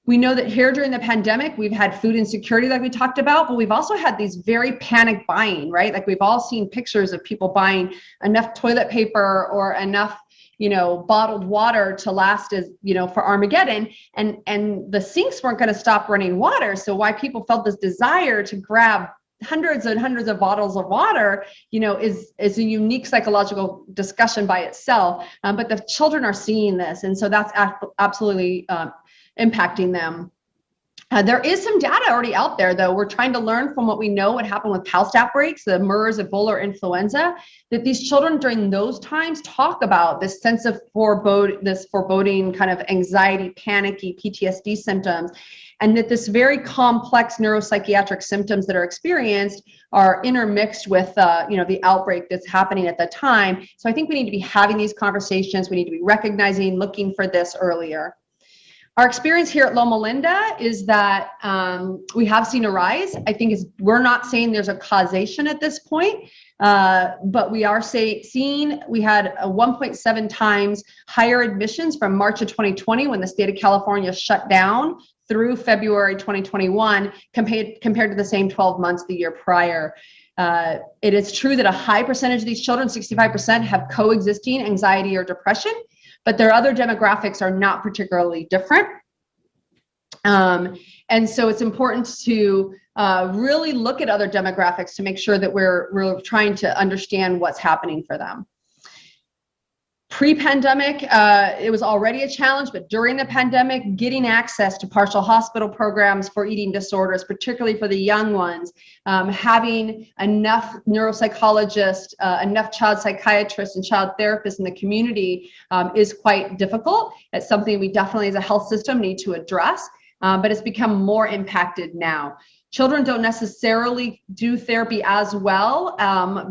We know that here during the pandemic, we've had food insecurity like we talked about, but we've also had these very panic buying, right? Like we've all seen pictures of people buying enough toilet paper or enough bottled water to last as, for Armageddon, and the sinks weren't going to stop running water. So why people felt this desire to grab hundreds and hundreds of bottles of water, is a unique psychological discussion by itself. But the children are seeing this. And so that's absolutely impacting them. There is some data already out there, though. We're trying to learn from what we know what happened with past outbreaks, the MERS, Ebola, or influenza, that these children during those times talk about this sense of foreboding kind of anxiety, panicky, PTSD symptoms, and that this very complex neuropsychiatric symptoms that are experienced are intermixed with the outbreak that's happening at the time. So I think we need to be having these conversations. We need to be recognizing, looking for this earlier. Our experience here at Loma Linda is that we have seen a rise. I think we're not saying there's a causation at this point, but we are seeing we had a 1.7 times higher admissions from March of 2020 when the state of California shut down through February 2021 compared to the same 12 months the year prior. It is true that a high percentage of these children, 65%, have coexisting anxiety or depression, but their other demographics are not particularly different. And so it's important to really look at other demographics to make sure that we're trying to understand what's happening for them. Pre-pandemic, it was already a challenge, but during the pandemic, getting access to partial hospital programs for eating disorders, particularly for the young ones, having enough neuropsychologists, enough child psychiatrists and child therapists in the community is quite difficult. It's something we definitely as a health system need to address, but it's become more impacted now. Children don't necessarily do therapy as well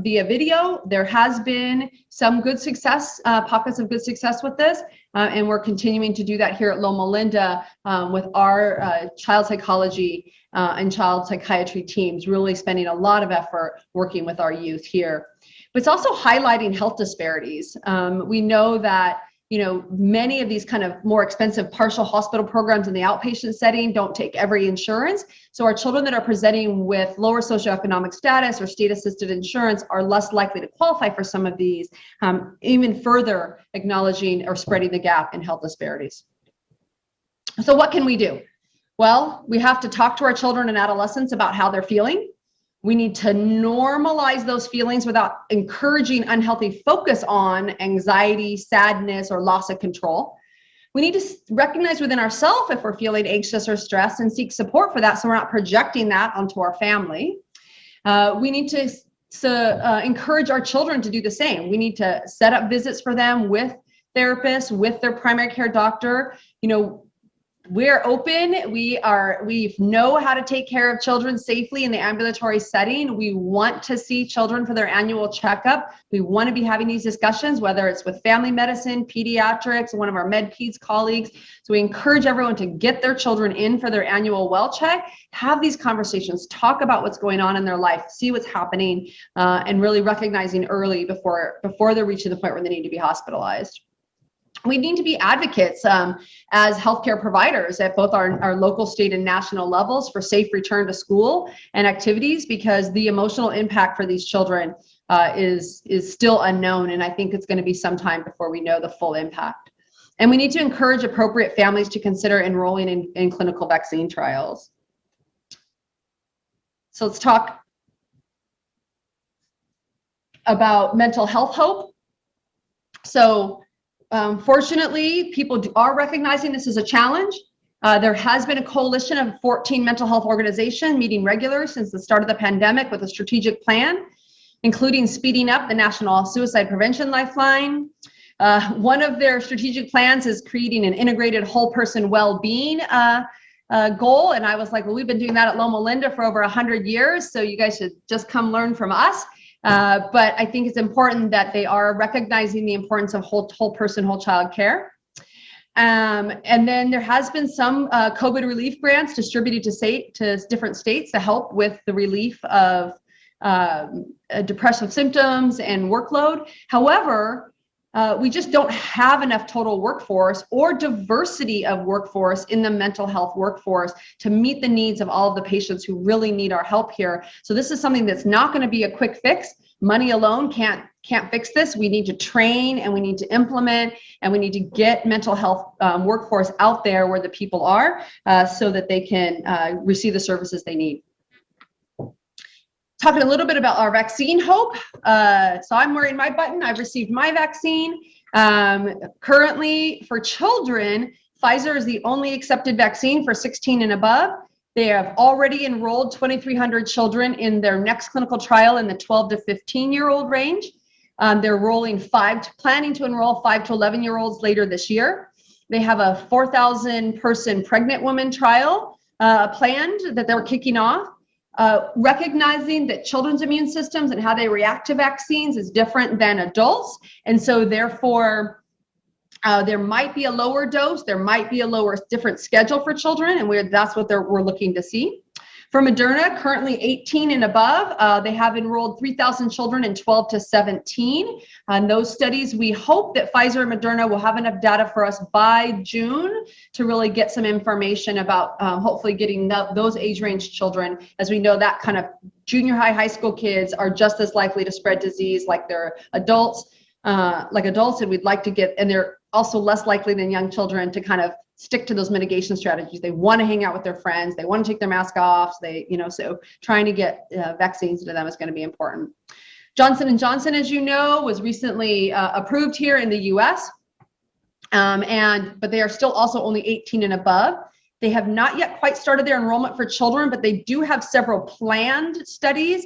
via video. There has been some good success, pockets of good success with this, and we're continuing to do that here at Loma Linda with our child psychology and child psychiatry teams, really spending a lot of effort working with our youth here. But it's also highlighting health disparities. We know that many of these kind of more expensive partial hospital programs in the outpatient setting don't take every insurance. So our children that are presenting with lower socioeconomic status or state-assisted insurance are less likely to qualify for some of these, even further acknowledging or spreading the gap in health disparities. So what can we do? Well, we have to talk to our children and adolescents about how they're feeling. We need to normalize those feelings without encouraging unhealthy focus on anxiety, sadness, or loss of control. We need to recognize within ourselves if we're feeling anxious or stressed and seek support for that so we're not projecting that onto our family. We need to encourage our children to do the same. We need to set up visits for them with therapists, with their primary care doctor. We're open. We know how to take care of children safely in the ambulatory setting. We want to see children for their annual checkup. We want to be having these discussions, whether it's with family medicine, pediatrics, one of our med peds colleagues. So we encourage everyone to get their children in for their annual well check, have these conversations, talk about what's going on in their life, see what's happening, and really recognizing early before they're reaching the point where they need to be hospitalized. We need to be advocates as healthcare providers at both our local, state, and national levels for safe return to school and activities, because the emotional impact for these children is still unknown, and I think it's going to be some time before we know the full impact. And we need to encourage appropriate families to consider enrolling in clinical vaccine trials. So let's talk about mental health hope. So fortunately, people are recognizing this as a challenge. There has been a coalition of 14 mental health organizations meeting regularly since the start of the pandemic with a strategic plan, including speeding up the National Suicide Prevention Lifeline. One of their strategic plans is creating an integrated whole person well-being goal. And I was like, well, we've been doing that at Loma Linda for over 100 years, so you guys should just come learn from us. But I think it's important that they are recognizing the importance of whole person, whole child care. And then there has been some COVID relief grants distributed to different states to help with the relief of depressive symptoms and workload. However, we just don't have enough total workforce or diversity of workforce in the mental health workforce to meet the needs of all of the patients who really need our help here. So this is something that's not going to be a quick fix. Money alone can't fix this. We need to train, and we need to implement, and we need to get mental health workforce out there where the people are so that they can receive the services they need. Talking a little bit about our vaccine hope. So I'm wearing my button. I've received my vaccine. Currently for children, Pfizer is the only accepted vaccine for 16 and above. They have already enrolled 2,300 children in their next clinical trial in the 12 to 15-year-old range. They're planning to enroll 5 to 11-year-olds later this year. They have a 4,000-person pregnant woman trial planned that they're kicking off. Recognizing that children's immune systems and how they react to vaccines is different than adults. And so therefore, there might be a lower dose, there might be a different schedule for children, and that's what we're looking to see. For Moderna, currently 18 and above, they have enrolled 3,000 children in 12 to 17. On those studies, we hope that Pfizer and Moderna will have enough data for us by June to really get some information about hopefully getting those age range children. As we know, that kind of junior high school kids are just as likely to spread disease like they're adults, and we'd like to get, and they're also less likely than young children to kind of stick to those mitigation strategies. They want to hang out with their friends. They want to take their mask off. So trying to get vaccines to them is going to be important. Johnson & Johnson, as you know, was recently approved here in the US, but they are still also only 18 and above. They have not yet quite started their enrollment for children, but they do have several planned studies,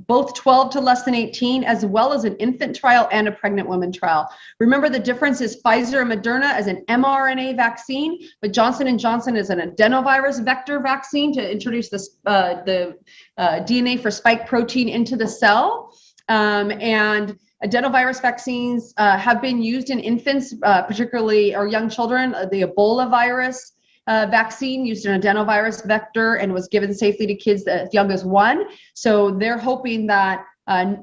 both 12 to less than 18, as well as an infant trial and a pregnant woman trial. Remember, the difference is Pfizer and Moderna as an mRNA vaccine, but Johnson & Johnson is an adenovirus vector vaccine to introduce the DNA for spike protein into the cell. And adenovirus vaccines have been used in infants, particularly or young children. The Ebola virus vaccine used an adenovirus vector and was given safely to kids as young as 1. So they're hoping that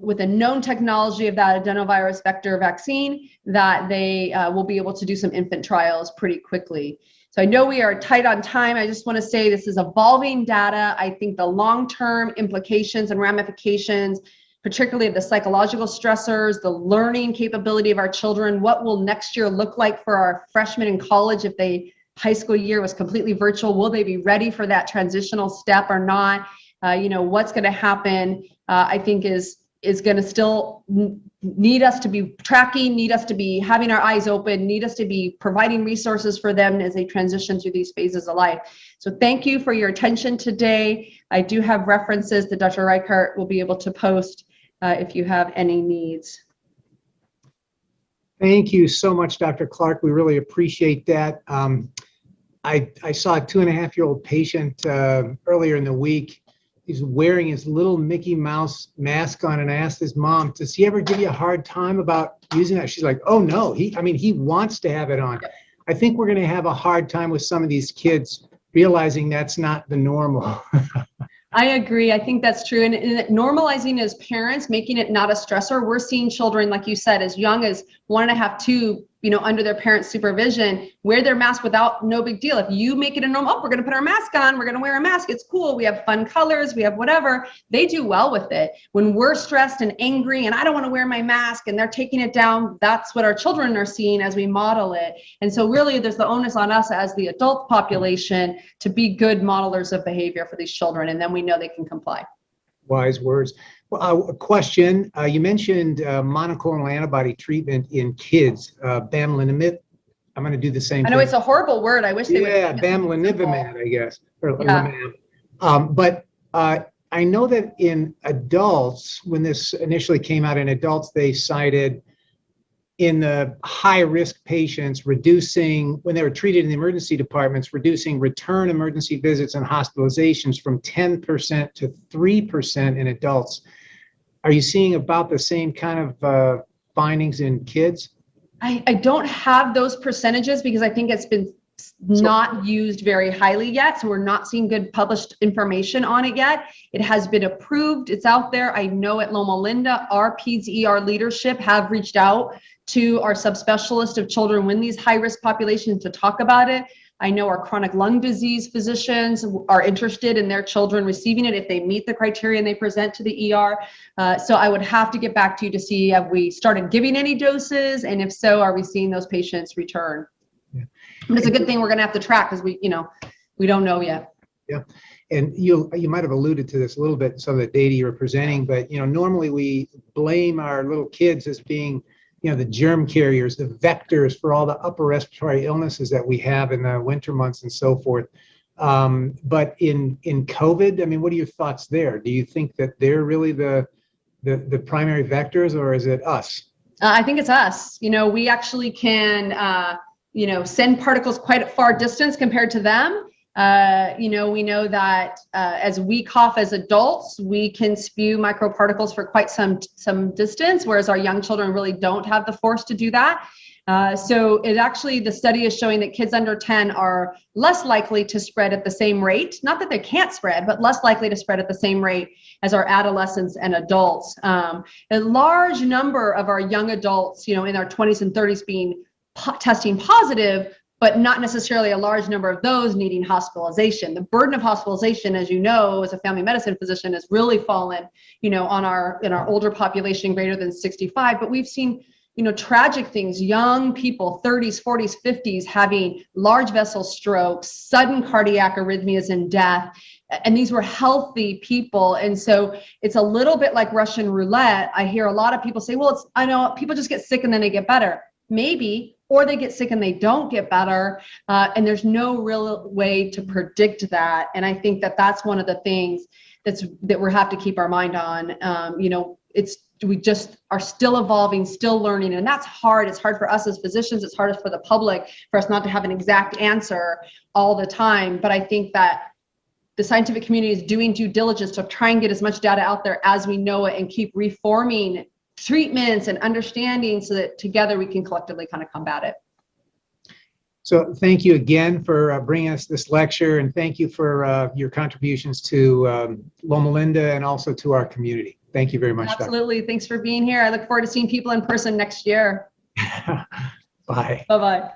with a known technology of that adenovirus vector vaccine, that they will be able to do some infant trials pretty quickly. So I know we are tight on time. I just want to say this is evolving data. I think the long-term implications and ramifications, particularly of the psychological stressors, the learning capability of our children, what will next year look like for our freshmen in college if they high school year was completely virtual? Will they be ready for that transitional step or not? What's going to happen, I think is going to still need us to be tracking, need us to be having our eyes open, need us to be providing resources for them as they transition through these phases of life. So thank you for your attention today. I do have references that Dr. Reichert will be able to post if you have any needs. Thank you so much, Dr. Clark. We really appreciate that. I saw a 2.5-year-old patient earlier in the week. He's wearing his little Mickey Mouse mask on, and I asked his mom, does he ever give you a hard time about using that? She's like, oh no, he wants to have it on. I think we're going to have a hard time with some of these kids realizing that's not the normal. I agree. I think that's true. And normalizing as parents, making it not a stressor. We're seeing children, like you said, as young as 1.5, 2, under their parents' supervision, wear their mask without no big deal. If you make it a normal, we're going to put our mask on, we're going to wear a mask, it's cool, we have fun colors, we have whatever, they do well with it. When we're stressed and angry and I don't want to wear my mask and they're taking it down, that's what our children are seeing as we model it. And so really there's the onus on us as the adult population to be good modelers of behavior for these children, and then we know they can comply. Wise words. Well, a question. You mentioned monoclonal antibody treatment in kids, bamlanivimab. I'm going to do the same thing. I know it's a horrible word. I wish they would. Yeah, bamlanivimab, I guess. Yeah. But I know that in adults, when this initially came out in adults, they cited in the high-risk patients reducing, when they were treated in the emergency departments, reducing return emergency visits and hospitalizations from 10% to 3% in adults. Are you seeing about the same kind of findings in kids? I don't have those percentages because I think it's been not used very highly yet. So we're not seeing good published information on it yet. It has been approved. It's out there. I know at Loma Linda, our PEDS ER leadership have reached out to our subspecialist of children in these high-risk populations to talk about it. I know our chronic lung disease physicians are interested in their children receiving it if they meet the criteria and they present to the ER. So I would have to get back to you to see, have we started giving any doses? And if so, are we seeing those patients return? Yeah. But it's a good thing we're going to have to track because we don't know yet. Yeah. And you might have alluded to this a little bit in some of the data you were presenting, but normally we blame our little kids as being the germ carriers, the vectors for all the upper respiratory illnesses that we have in the winter months and so forth. But in COVID, what are your thoughts there? Do you think that they're really the primary vectors, or is it us? I think it's us. We actually can, send particles quite a far distance compared to them. We know that as we cough as adults, we can spew microparticles for quite some distance, whereas our young children really don't have the force to do that. So the study is showing that kids under 10 are less likely to spread at the same rate. Not that they can't spread, but less likely to spread at the same rate as our adolescents and adults. A large number of our young adults, in our 20s and 30s being testing positive, but not necessarily a large number of those needing hospitalization. The burden of hospitalization, as you know, as a family medicine physician, has really fallen, in our older population greater than 65. But we've seen, tragic things, young people, 30s, 40s, 50s, having large vessel strokes, sudden cardiac arrhythmias and death. And these were healthy people. And so it's a little bit like Russian roulette. I hear a lot of people say, well, I know people just get sick and then they get better. Maybe, or they get sick and they don't get better. And there's no real way to predict that. And I think that that's one of the things that we have to keep our mind on. We just are still evolving, still learning, and that's hard. It's hard for us as physicians. It's hard for the public, for us not to have an exact answer all the time. But I think that the scientific community is doing due diligence to try and get as much data out there as we know it and keep reforming treatments and understanding so that together we can collectively kind of combat it. So thank you again for bringing us this lecture, and thank you for your contributions to Loma Linda and also to our community. Thank you very much. Absolutely. Thanks for being here. I look forward to seeing people in person next year. Bye. Bye-bye.